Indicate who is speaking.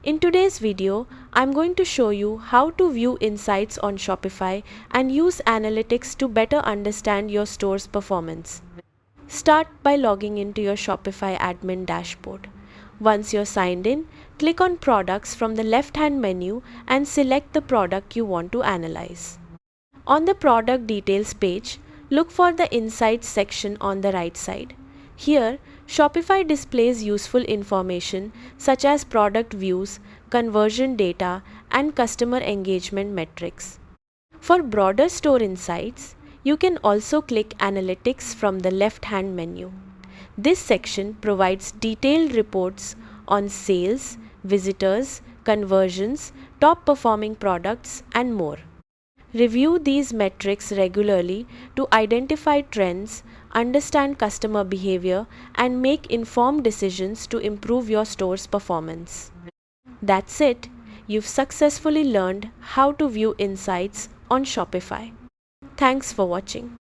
Speaker 1: In today's video, I'm going to show you how to view insights on Shopify and use analytics to better understand your store's performance. Start by logging into your Shopify admin dashboard. Once you're signed in, click on Products from the left-hand menu and select the product you want to analyze. On the Product Details page, look for the Insights section on the right side. Here, Shopify displays useful information such as product views, conversion data, and customer engagement metrics. For broader store insights, you can also click Analytics from the left-hand menu. This section provides detailed reports on sales, visitors, conversions, top-performing products, and more. Review these metrics regularly to identify trends, understand customer behavior, and make informed decisions to improve your store's performance. That's it. You've successfully learned how to view insights on Shopify. Thanks for watching.